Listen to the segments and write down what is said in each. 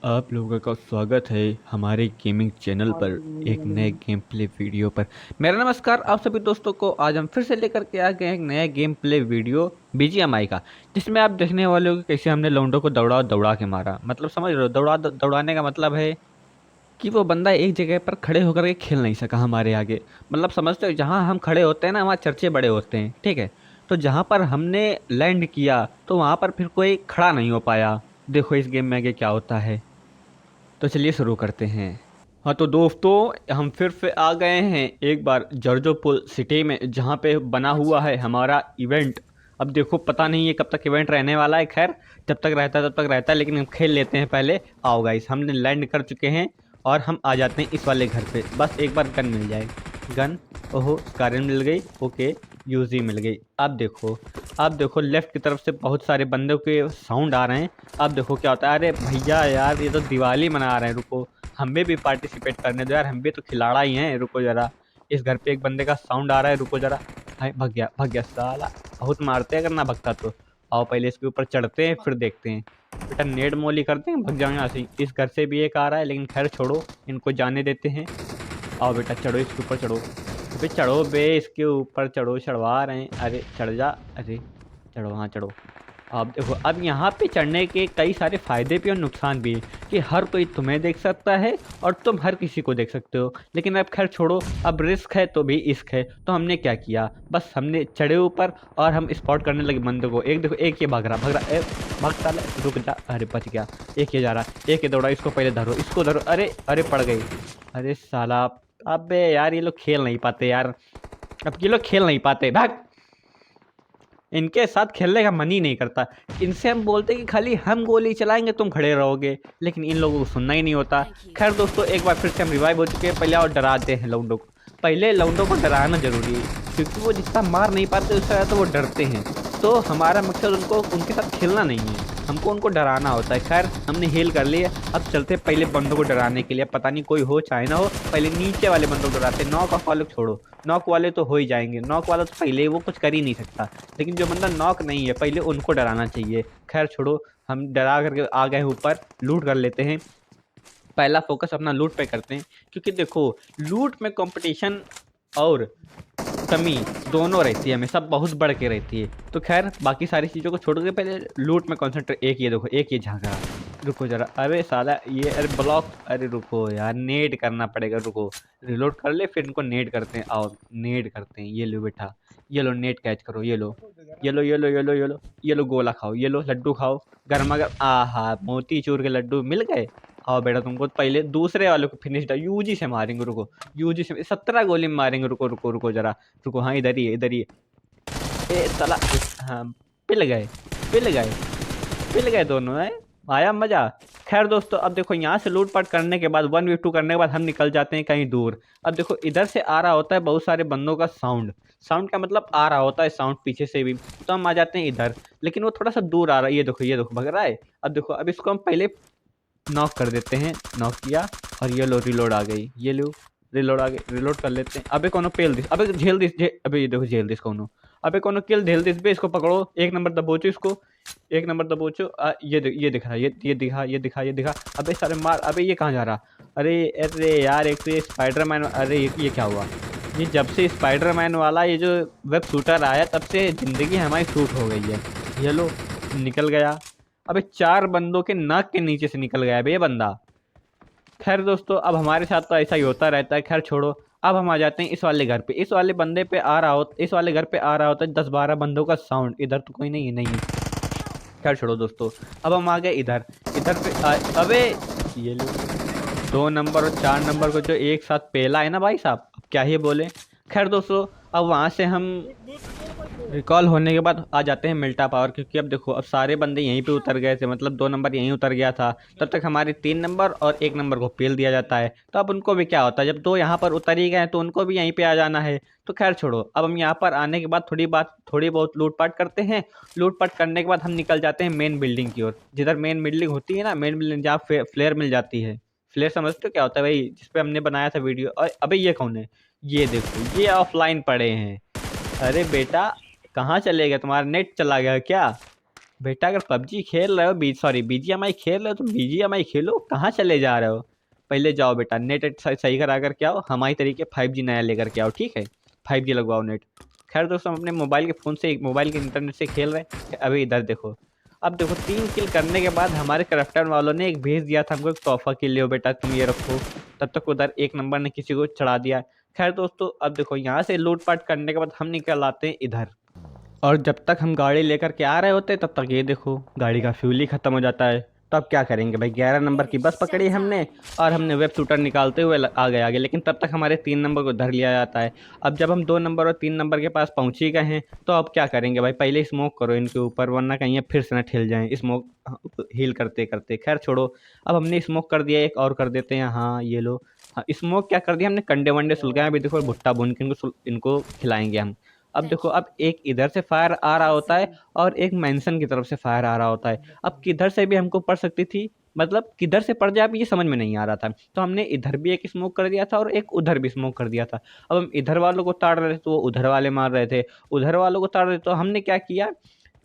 आप लोगों का स्वागत है हमारे गेमिंग चैनल पर एक नए गेम प्ले वीडियो पर। मेरा नमस्कार आप सभी दोस्तों को। आज हम फिर से लेकर के आ गए हैं एक नया गेम प्ले वीडियो बीजीएमआई का, जिसमें आप देखने वाले हो कि कैसे हमने लौंडो को दौड़ा दौड़ा के मारा। मतलब समझ रहे हो, दौड़ाने का मतलब है कि वो बंदा एक जगह पर खड़े होकर के खेल नहीं सका हमारे आगे। मतलब समझते हो, जहाँ हम खड़े होते हैं ना, वहाँ चर्चे बड़े होते हैं, ठीक है। तो जहाँ पर हमने लैंड किया तो वहाँ पर फिर कोई खड़ा नहीं हो पाया। देखो इस गेम में आगे क्या होता है। तो चलिए शुरू करते हैं। हाँ तो दोस्तों, हम फिर से आ गए हैं एक बार जर्जोपुर सिटी में, जहाँ पे बना हुआ है हमारा इवेंट। अब देखो पता नहीं है कब तक इवेंट रहने वाला है। खैर, जब तक रहता है तब तक रहता है, लेकिन हम खेल लेते हैं पहले। आओ गाइस, हमने लैंड कर चुके हैं और हम आ जाते हैं इस वाले घर पे। बस एक बार गन मिल जाए। गन, ओहो स्कारन मिल गई, ओके। यूजी मिल गई। अब देखो लेफ्ट की तरफ से बहुत सारे बंदों के साउंड आ रहे हैं। अब देखो क्या होता है। अरे भैया यार, ये तो दिवाली मना रहे हैं, रुको हमें भी पार्टिसिपेट करने दो यार, हम भी तो खिलाड़ा ही हैं, रुको जरा। इस घर पे एक बंदे का साउंड आ रहा है, रुको जरा। हाय, भाग गया साला। बहुत मारते हैं अगर ना भगता तो। आओ पहले इसके ऊपर चढ़ते हैं फिर देखते हैं। बेटा नेड मोली करते हैं, भग जाओ यहाँ से। इस घर से भी एक आ रहा है, लेकिन खैर छोड़ो, इनको जाने देते हैं। आओ बेटा चढ़ो, इसके ऊपर चढ़ो। अबे चढ़ो बे, इसके ऊपर चढ़ो, चढ़वा रहे हैं। अरे चढ़ जा, अरे चढ़ो, हाँ चढ़ो। अब देखो, अब यहाँ पे चढ़ने के कई सारे फायदे भी और नुकसान भी है कि हर कोई तुम्हें देख सकता है और तुम हर किसी को देख सकते हो। लेकिन अब खैर छोड़ो, अब रिस्क है तो भी इश्क है। तो हमने क्या किया, बस हमने चढ़े ऊपर और हम स्पॉट करने लगे बंदों को। एक देखो, एक ये भाग रहा, भाग साला, रुक जा। अरे बच गया। एक ये जा रहा, एक ये दौड़ा, इसको पहले धरो, इसको धरो। अरे अरे पड़ गई। अरे साला, अबे यार ये लोग खेल नहीं पाते यार। अब ये लोग खेल नहीं पाते, भाग। इनके साथ खेलने का मन ही नहीं करता। इनसे हम बोलते कि खाली हम गोली चलाएंगे तुम खड़े रहोगे, लेकिन इन लोगों को सुनना ही नहीं होता। खैर दोस्तों, एक बार फिर से हम रिवाइव हो चुके हैं। पहले और डराते हैं लौंडों को। पहले लौंडों को डराना जरूरी है, क्योंकि वो जितना मार नहीं पाते उससे ज़्यादा वो डरते हैं। तो हमारा मकसद उनको उनके साथ खेलना नहीं है, हमको उनको डराना होता है। खैर हमने हेल कर लिया। अब चलते पहले बंदों को डराने के लिए। पता नहीं कोई हो चाहे ना हो, पहले नीचे वाले बंदों को डराते। नॉक ऑफ वाले को छोड़ो, नॉक वाले तो हो ही जाएंगे। नॉक वाला तो पहले वो कुछ कर ही नहीं सकता, लेकिन जो बंदा नॉक नहीं है पहले उनको डराना चाहिए। खैर छोड़ो, हम डरा करके आ गए ऊपर। लूट कर लेते हैं। पहला फोकस अपना लूट पे करते हैं, क्योंकि देखो लूट में कंपटीशन और कमी दोनों रहती है, हमेशा बहुत बढ़ के रहती है। तो खैर बाकी सारी चीज़ों को छोड़ के पहले लूट में कॉन्सेंट्रेट। एक ये देखो, एक ये झांक रहा है, रुको जरा। अरे साला ये, अरे ब्लॉक, अरे रुको यार, नेड करना पड़ेगा, रुको। रिलोड कर ले फिर इनको नेड करते हैं। आओ नेड करते हैं। ये लो बेटा, ये लो नेट कैच करो, ये लो, ये लो, ये लो, ये लो, ये लो, ये लो गोला खाओ, ये लो लड्डू खाओ। गर्मा गर्म, आहा मोती चूर के लड्डू मिल गए। आओ बेटा, तुमको पहले दूसरे वाले को फिनिश यूजी से मारेंगे, रुको। यूजी से 17 गोली मारेंगे, रुको रुको रुको जरा। रुको, हाँ इधर ही है, इधर ही है। ए साला, हाँ पिल गए, पिल गए, पिल गए दोनों है। आया मजा। खैर दोस्तों, अब देखो यहाँ से लूटपाट करने के बाद 1v2 करने के बाद हम निकल जाते हैं कहीं दूर। अब देखो इधर से आ रहा होता है बहुत सारे बंदों का साउंड। साउंड का मतलब आ रहा होता है साउंड पीछे से भी, तो हम आ जाते हैं इधर। लेकिन वो थोड़ा सा दूर आ रहा है। ये देखो, ये देखो भग रहा है। अब देखो, अब इसको हम पहले नॉक कर देते हैं। नॉक किया और ये लो रिलोड आ गई, ये लो रिलोड आ गई। रिलोड कर लेते हैं। अबे कोनो पेल दिस, अबे झेल दिस, अबे ये देखो झेल दिस कोनो। अबे कोनो किल झेल दिस बे, इसको पकड़ो। एक नंबर दबोचो इसको, एक नंबर दबोचो। ये दिख रहा है, ये दिखा, ये दिखा, ये दिखा। अबे सारे मार। अबे ये कहाँ जा रहा। अरे अरे यार, एक तो ये स्पाइडरमैन। अरे ये क्या हुआ। ये जब से स्पाइडरमैन वाला ये जो वेब शूटर आया, तब से ज़िंदगी हमारी शूट हो गई है। ये लो, निकल गया। अबे 4 बंदों के नाक के नीचे से निकल गया बे ये बंदा। खैर दोस्तों, अब हमारे साथ तो ऐसा ही होता रहता है। खैर छोड़ो, अब हम आ जाते हैं इस वाले घर पे। इस वाले बंदे पे आ रहा हो, इस वाले घर पे आ रहा होता है 10-12 बंदों का साउंड। इधर तो कोई नहीं है, नहीं है। खैर छोड़ो दोस्तों, अब हम आ गए इधर। इधर पे अबे ये लो, 2 नंबर और 4 नंबर को जो एक साथ पेला है ना भाई साहब, अब क्या ही बोले। खैर दोस्तों, अब वहाँ से हम रिकॉल होने के बाद आ जाते हैं मिल्टा पावर, क्योंकि अब देखो अब सारे बंदे यहीं पे उतर गए थे। मतलब 2 नंबर यहीं उतर गया था। तब तक हमारे 3 नंबर और 1 नंबर को पेल दिया जाता है। तो अब उनको भी क्या होता है, जब 2 यहाँ पर उतर ही गए तो उनको भी यहीं पे आ जाना है। तो खैर छोड़ो, अब हम यहाँ पर आने के बाद थोड़ी बहुत लूटपाट करते हैं। लूटपाट करने के बाद हम निकल जाते हैं मेन बिल्डिंग की ओर, जिधर मेन बिल्डिंग होती है ना, मेन बिल्डिंग जहाँ फ्लेयर मिल जाती है। फ्लेयर समझते हो क्या होता है भाई, जिसपे हमने बनाया था वीडियो। और अबे ये कौन है, ये देखो ये ऑफलाइन पड़े हैं। अरे बेटा, कहाँ चले गए, तुम्हारा नेट चला गया क्या। बेटा अगर पबजी खेल रहे हो, बीजीएमआई खेल रहे हो, तो बीजीएमआई खेलो, कहाँ चले जा रहे हो? पहले जाओ बेटा, नेट सही करा कर के आओ, हमारी तरीके 5G नया लेकर के आओ, ठीक है? 5G लगवाओ net. खैर दोस्तों, हम अपने मोबाइल के फ़ोन से, मोबाइल के इंटरनेट से खेल रहे हैं। अभी इधर देखो, अब देखो 3 किल करने के बाद हमारे करप्टर वालों ने एक भेज दिया था हमको, एक तोहफा के लिए, बेटा तुम ये रखो। तब तक उधर एक नंबर ने किसी को चढ़ा दिया। खैर दोस्तों, अब देखो यहाँ से लूटपाट करने के बाद हम निकल आते हैं इधर। और जब तक हम गाड़ी लेकर के आ रहे होते तब तक ये देखो गाड़ी का फ्यूल ही ख़त्म हो जाता है। तो अब क्या करेंगे भाई, 11 नंबर की बस पकड़ी हमने और हमने वेब शूटर निकालते हुए आ गए आगे, लेकिन तब तक हमारे 3 नंबर को धर लिया जाता है। अब जब हम 2 नंबर और 3 नंबर के पास पहुंच ही गए हैं, तो अब क्या करेंगे भाई, पहले स्मोक करो इनके ऊपर, वरना कहीं ये फिर से ना ठिल जाएं स्मोक हील करते करते। खैर छोड़ो, अब हमने स्मोक कर दिया, एक और कर देते हैं। हाँ ये लो, हाँ स्मोक क्या कर दिया हमने, कंडे वंडे सुलगाए। अभी देखो भुट्टा भून के इनको खिलाएंगे हम। अब देखो, अब एक इधर से फायर आ रहा होता है और एक मेंशन की तरफ से फायर आ रहा होता है। अब किधर से भी हमको पड़ सकती थी, मतलब किधर से पड़ जाए अब ये समझ में नहीं आ रहा था। तो हमने इधर भी एक स्मोक कर दिया था और एक उधर भी स्मोक कर दिया था। अब हम इधर वालों को ताड़ रहे थे तो वो उधर वाले मार रहे थे, उधर वालों को ताड़ रहे थे। तो हमने क्या किया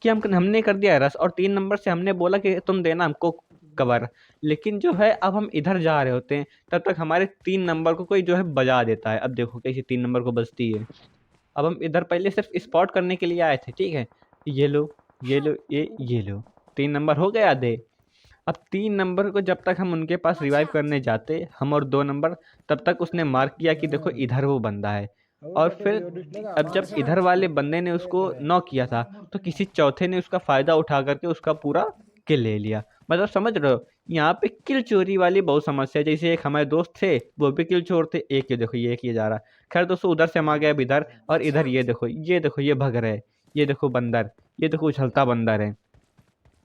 कि हमने कर दिया रस, और 3 नंबर से हमने बोला कि तुम देना हमको कवर। लेकिन जो है, अब हम इधर जा रहे होते हैं, तब तक हमारे 3 नंबर को कोई जो है बजा देता है। अब देखो कैसे 3 नंबर को बजती है। अब हम इधर पहले सिर्फ स्पॉट करने के लिए आए थे, ठीक है? ये लो, ये लो, ये लो, 3 नंबर हो गया आधे। अब 3 नंबर को जब तक हम उनके पास रिवाइव करने जाते, हम और 2 नंबर, तब तक उसने मार्क किया कि देखो इधर वो बंदा है। और फिर अब जब इधर वाले बंदे ने उसको नॉक किया था, तो किसी चौथे ने उसका फायदा उठा करके उसका पूरा किल ले लिया। मतलब समझ रहे हो, यहाँ पे किल चोरी वाली बहुत समस्या है। जैसे एक हमारे दोस्त थे, वो भी किल चोर थे। एक ये देखो, ये एक ये जा रहा है। खैर दोस्तों, उधर से हम आ गए अब इधर, और इधर ये देखो, ये देखो, ये भग रहे हैं। ये देखो बंदर, ये देखो उछलता बंदर है।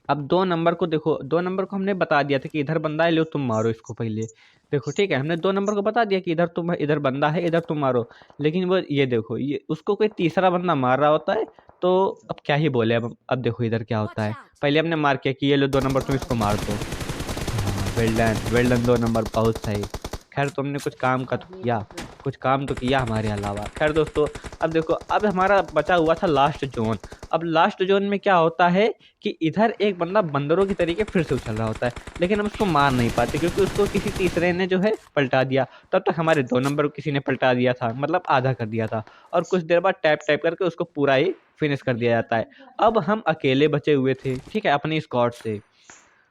अब 2 नंबर को देखो, 2 नंबर को हमने बता दिया था कि इधर बंदा है, लो तुम मारो इसको पहले। देखो ठीक है, हमने 2 नंबर को बता दिया कि इधर बंदा है, इधर तुम मारो। लेकिन वो ये देखो, ये उसको कोई तीसरा बंदा मार रहा होता है। तो अब क्या ही बोले, अब देखो इधर क्या होता है। पहले हमने मार किया कि ये लो 2 नंबर, तुम इसको मार दो। हाँ, वेल डन 2 नंबर, बहुत सही। खैर तुमने कुछ काम का तो किया, कुछ काम तो किया हमारे अलावा। खैर दोस्तों, अब देखो, अब हमारा बचा हुआ था लास्ट जोन। अब लास्ट जोन में क्या होता है कि इधर एक बंदा बंदरों की तरीके फिर से उछल रहा होता है, लेकिन हम उसको मार नहीं पाते क्योंकि उसको किसी तीसरे ने जो है पलटा दिया। तब तक हमारे 2 नंबर को किसी ने पलटा दिया था, मतलब आधा कर दिया था। और कुछ देर बाद टैप टैप करके उसको पूरा ही फिनिश कर दिया जाता है। अब हम अकेले बचे हुए थे, ठीक है, अपनी स्क्वाड से।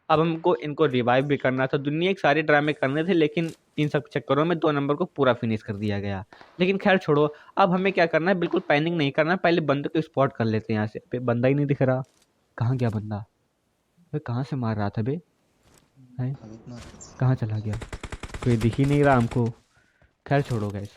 अब हमको इनको रिवाइव भी करना था, दुनिया के सारे ड्रामे करने थे, लेकिन इन सब चक्करों में 2 नंबर को पूरा फिनिश कर दिया गया। लेकिन खैर छोड़ो, अब हमें क्या करना है, बिल्कुल पैनिक नहीं करना है। पहले बंदे को स्पॉट कर लेते हैं यहाँ से। बंदा ही नहीं दिख रहा, कहाँ गया बंदा? वे कहाँ से मार रहा था बे? है, कहाँ चला गया? कोई दिख ही नहीं रहा हमको। खैर छोड़ो गैस,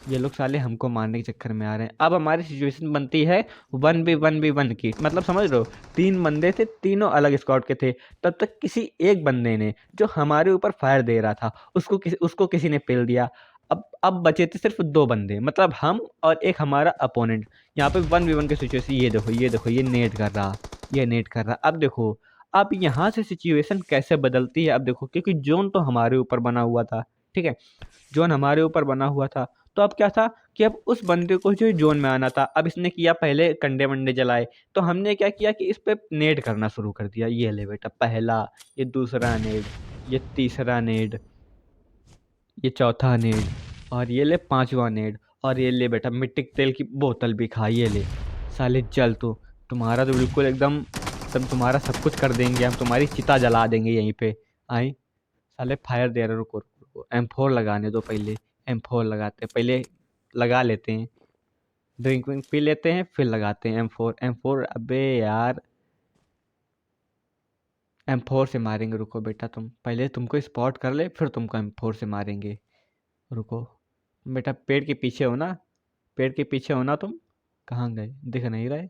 ये लोग साले हमको मारने के चक्कर में आ रहे हैं। अब हमारी सिचुएशन बनती है 1v1v1 की, मतलब समझ रहे हो, 3 बंदे थे, तीनों अलग स्क्वाड के थे। तब तक किसी एक बंदे ने जो हमारे ऊपर फायर दे रहा था, उसको किसी ने पेल दिया। अब बचे थे सिर्फ 2 बंदे, मतलब हम और एक हमारा अपोनेंट। यहाँ पे 1v1 की सिचुएशन, ये देखो, ये देखो, ये नेट कर रहा, ये नेट कर रहा। अब देखो, अब यहाँ से सिचुएशन कैसे बदलती है। अब देखो, क्योंकि जोन तो हमारे ऊपर बना हुआ था, ठीक है, जोन हमारे ऊपर बना हुआ था। तो अब क्या था कि अब उस बंदे को जो जोन में आना था, अब इसने किया पहले कंडे वंडे जलाए। तो हमने क्या किया कि इस पे नेड करना शुरू कर दिया। ये ले बेटा पहला, ये दूसरा नेड, ये तीसरा नेड, ये चौथा नेड, और ये ले 5वां नेड। और ये ले बेटा मिट्टी के तेल की बोतल भी खा, ये ले साले जल। तो तुम्हारा तो बिल्कुल एकदम, तुम्हारा सब कुछ कर देंगे हम, तुम्हारी चिता जला देंगे यहीं पे। आई साले फायर दे रहे, रुको रुको रुको, M4 लगाने दो पहले। M4 लगाते हैं पहले, लगा लेते हैं, ड्रिंक विंक पी लेते हैं, फिर लगाते हैं M4। M4 अबे यार, M4 से मारेंगे। रुको बेटा, तुम पहले तुमको स्पॉट कर ले, फिर तुमको M4 से मारेंगे। रुको बेटा, पेड़ के पीछे हो ना, पेड़ के पीछे हो ना तुम? कहाँ गए, दिख नहीं रहे?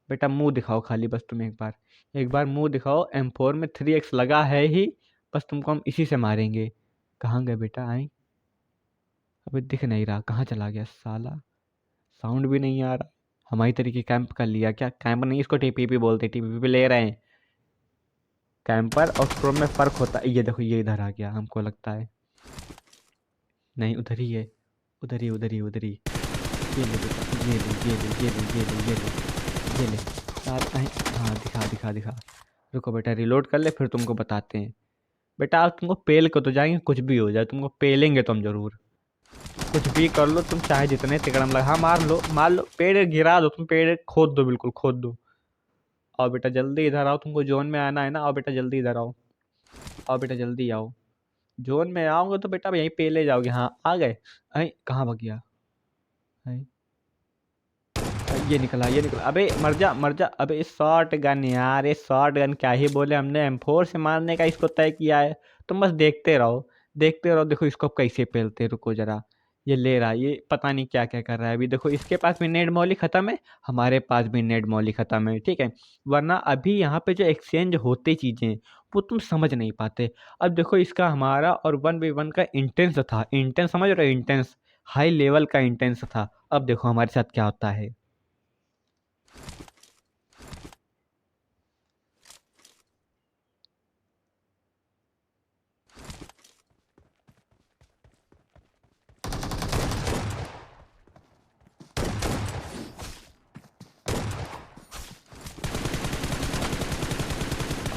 बेटा मुंह दिखाओ खाली, बस तुम एक बार मुंह दिखाओ। M4 में 3x लगा है ही, बस तुमको हम इसी से मारेंगे। कहाँ गए बेटा? आई, अबे दिख नहीं रहा, कहाँ चला गया साला? साउंड भी नहीं आ रहा। हमारी तरीके कैंप कर लिया क्या? कैंप नहीं, इसको टीपीपी बोलते, टीपीपी ले रहे हैं। कैंपर और प्रो में फ़र्क होता है। ये देखो, ये इधर आ गया, हमको लगता है। नहीं, उधर ही है, उधर ही, उधर ही, उधर ही। ये ले बेटा, ये ले, ये ले, ये ले, ये ले, ये ले, ये ले साथ। हाँ दिखा दिखा दिखा। रुको बेटा, रिलोड कर ले, फिर तुमको बताते हैं। बेटा आज तुमको पेल के तो जाएंगे, कुछ भी हो जाए तुमको पेलेंगे तुम जरूर। कुछ भी कर लो तुम, चाहे जितने तिकड़म लगा, हाँ मार लो मार लो, पेड़ गिरा दो तुम, पेड़ खोद दो, बिल्कुल खोद दो। आओ बेटा जल्दी इधर आओ, तुमको जोन में आना है ना, आओ बेटा जल्दी इधर आओ। आओ बेटा जल्दी आओ। जोन में आओगे तो बेटा यहीं पेले जाओगे। हाँ आ गए। अरे कहाँ भाग गया? अरे, ये निकला, अबे मर जा मर जा। अबे शॉर्ट गन यार, ये शॉर्ट गन क्या ही बोले, हमने M4 से मारने का इसको तय किया है। तुम बस देखते रहो, देखते रहो। देखो इसको कैसे पेलते, रुको जरा। ये ले रहा है, ये पता नहीं क्या क्या कर रहा है। अभी देखो इसके पास भी नेट मौली खत्म है, हमारे पास भी नेट मौली खत्म है, ठीक है। वरना अभी यहाँ पे जो एक्सचेंज होते चीजें, वो तुम समझ नहीं पाते। अब देखो इसका हमारा और 1v1 का इंटेंस था, इंटेंस समझ रहे हो, इंटेंस हाई लेवल का इंटेंस था। अब देखो हमारे साथ क्या होता है।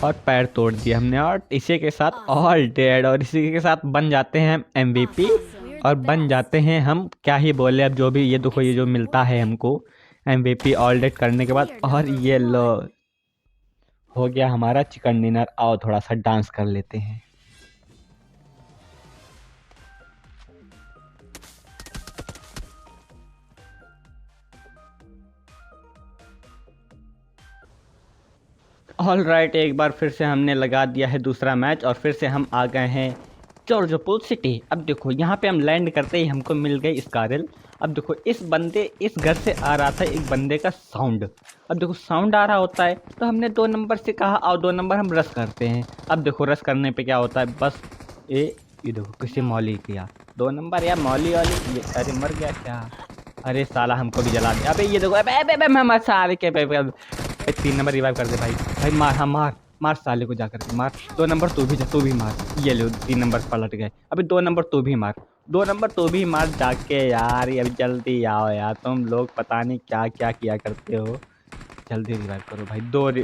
और पैर तोड़ दिया हमने, और इसी के साथ ऑल डेड, और इसी के साथ बन जाते हैं हम MVP। और बन जाते हैं हम, क्या ही बोले अब, जो भी ये देखो ये जो मिलता है हमको MVP ऑल डेड करने के बाद। और ये लो हो गया हमारा चिकन डिनर। आओ थोड़ा सा डांस कर लेते हैं। ऑल राइट, एक बार फिर से हमने लगा दिया है दूसरा मैच, और फिर से हम आ गए हैं जॉर्जोपोल सिटी। अब देखो यहाँ पे हम लैंड करते ही हमको मिल गई स्कारल। अब देखो इस घर से आ रहा था एक बंदे का साउंड। अब देखो साउंड आ रहा होता है, तो हमने 2 नंबर से कहा आओ 2 नंबर हम रश करते हैं। अब देखो रश करने पे क्या होता है, बस ये देखो किसी मौली किया 2 नंबर या मौली वाली ये, अरे मर गया क्या? अरे साला हमको भी जला दिया। अबे ये देखो, अबे अबे अबे मैं मर साले के, 3 नंबर रिवाइव कर दे भाई। भाई मार, हाँ मार मार साले को, जा करके मार। 2 नंबर तू भी जा, तू भी मार। ये लो 3 नंबर पलट गए। अभी 2 नंबर तू भी मार, 2 नंबर तू भी मार जाके यार। ये अभी जल्दी आओ यार, तुम लोग पता नहीं क्या क्या किया करते हो। जल्दी रिवाइव करो भाई,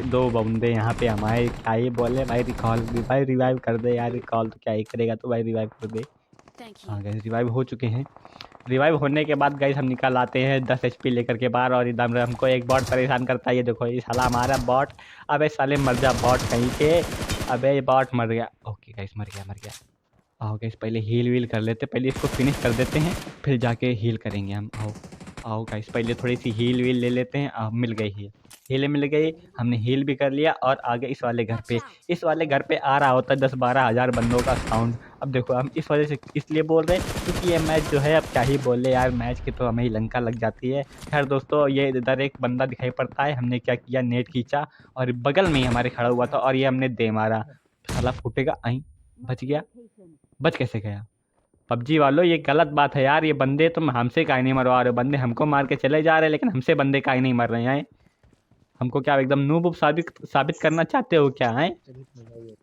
दो बंदे यहाँ पे हमारे, क्या ही बोले भाई। रिकॉल भाई रिवाइव कर दे यार, रिकॉल तो क्या ही करेगा, तो भाई रिवाइव कर दे। हाँ गैस रिवाइव हो चुके हैं। रिवाइव होने के बाद गाइस हम निकल आते हैं 10 HP लेकर के बाहर, और इधर हमको एक बॉट परेशान करता है। ये देखो ये साला हमारा बॉट। अबे साले मर जा बॉट कहीं के। अबे ये बॉट मर गया। ओके गाइस मर गया मर गया। आओ गाइस पहले हील वील कर लेते, पहले इसको फिनिश कर देते हैं, फिर जाके हील करेंगे हम। आओ आओ गाइस पहले थोड़ी सी हील वील ले लेते हैं। मिल गई हील मिल गई, हमने हील भी कर लिया। और आगे इस वाले घर पे, इस वाले घर पे आ रहा होता है 10-12 हज़ार बंदों का साउंड। अब देखो हम इस वजह से इसलिए बोल रहे हैं क्योंकि ये मैच जो है, अब क्या ही बोले यार, मैच की तो हमें ही लंका लग जाती है। खैर दोस्तों, ये इधर एक बंदा दिखाई पड़ता है, हमने क्या किया, नेट खींचा और बगल में ही हमारे खड़ा हुआ था, और ये हमने दे मारा। साला फूटेगा। आई बच गया। बच कैसे गया? पबजी वालों ये गलत बात है यार, ये बंदे तुम हमसे काहे नहीं मरवा रहे हो? बंदे हमको मार के चले जा रहे हैं, लेकिन हमसे बंदे काहे नहीं मर रहे हैं? हमको क्या एकदम नूब साबित साबित करना चाहते हो क्या है?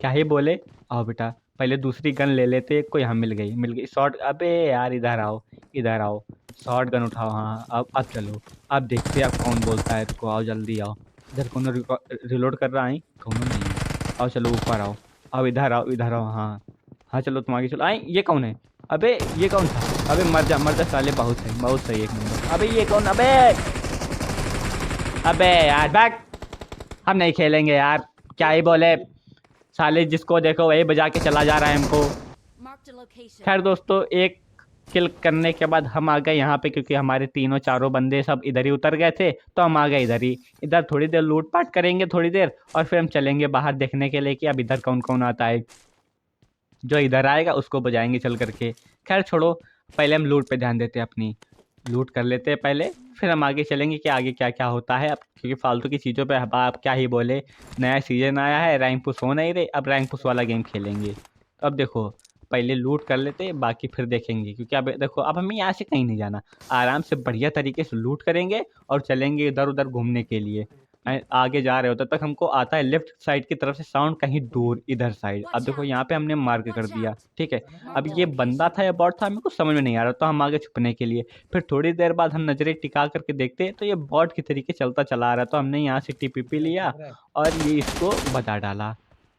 क्या ही बोले। आओ बेटा पहले दूसरी गन ले लेते, कोई हम मिल गई शॉर्ट। अबे यार इधर आओ इधर आओ, शॉर्ट गन उठाओ। हाँ अब चलो, अब देखते हैं अब कौन बोलता है। रुको आओ जल्दी आओ। इधर कौन रिलोड कर रहा है? कौन नहीं है। आओ चलो ऊपर आओ। अब इधर आओ। हाँ हाँ चलो तुम आगे चलो। ये कौन है? अबे ये कौन था? अबे मर जा साले, बहुत सही एक नंबर। अबे ये कौन? अबे यार बैक, हम नहीं खेलेंगे यार, क्या ही बोले। साले जिसको देखो वही बजा के चला जा रहा है हमको। खैर दोस्तों, एक किल करने के बाद हम आ गए यहाँ पे, क्योंकि हमारे तीनों चारों बंदे सब इधर ही उतर गए थे, तो हम आ गए इधर ही। इधर थोड़ी देर लूट पाट करेंगे थोड़ी देर, और फिर हम चलेंगे बाहर देखने के लिए कि अब इधर कौन कौन आता है। जो इधर आएगा उसको बजाएंगे चल करके। खैर छोड़ो, पहले हम लूट पे ध्यान देते हैं, अपनी लूट कर लेते हैं पहले, फिर हम आगे चलेंगे कि आगे क्या क्या होता है। अब क्योंकि फालतू की चीज़ों पे अब आप क्या ही बोले, नया सीजन आया है, रैंक पुश हो नहीं रहे, अब रैंक पुश वाला गेम खेलेंगे। तो अब देखो पहले लूट कर लेते हैं, बाकी फिर देखेंगे, क्योंकि अब देखो अब हमें यहाँ से कहीं नहीं जाना, आराम से बढ़िया तरीके से लूट करेंगे और चलेंगे इधर उधर घूमने के लिए। आगे जा रहे होते तक हमको आता है लेफ्ट साइड की तरफ से साउंड कहीं दूर इधर साइड। अब देखो यहाँ पे हमने मार्क कर दिया, ठीक है। अब ये बंदा था या बॉट था, मेरे को समझ में नहीं आ रहा, तो हम आगे छुपने के लिए फिर थोड़ी देर बाद हम नजरें टिका करके देखते तो ये बॉट की तरीके चलता चला आ रहा, तो हमने यहाँ से टीपीपी लिया और ये इसको बजा डाला,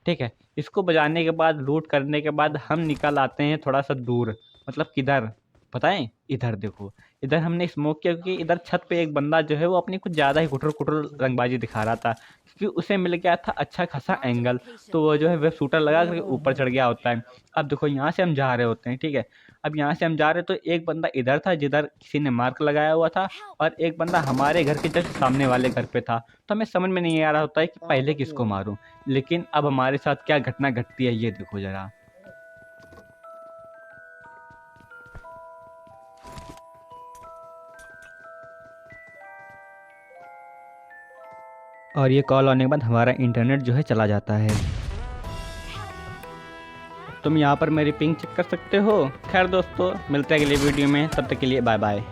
ठीक है। इसको बजाने के बाद लूट करने के बाद हम निकल आते हैं थोड़ा सा दूर, मतलब किधर बताएं, इधर देखो। इधर हमने स्मोक किया क्योंकि इधर छत पे एक बंदा जो है वो अपनी कुछ ज़्यादा ही कुटर कुटर रंगबाजी दिखा रहा था, क्योंकि उसे मिल गया था अच्छा खासा एंगल, तो वो जो है वेब शूटर लगा करके ऊपर चढ़ गया होता है। अब देखो यहाँ से हम जा रहे होते हैं, ठीक है। अब यहाँ से हम जा रहे तो एक बंदा इधर था जिधर किसी ने मार्क लगाया हुआ था, और एक बंदा हमारे घर के जस्ट सामने वाले घर पे था। तो हमें समझ में नहीं आ रहा होता है कि पहले किसको मारूं, लेकिन अब हमारे साथ क्या घटना घटती है ये देखो जरा। और ये कॉल आने के बाद हमारा इंटरनेट जो है चला जाता है। तुम यहाँ पर मेरी पिंग चेक कर सकते हो। खैर दोस्तों, मिलते हैं अगली वीडियो में, तब तक के लिए बाय बाय।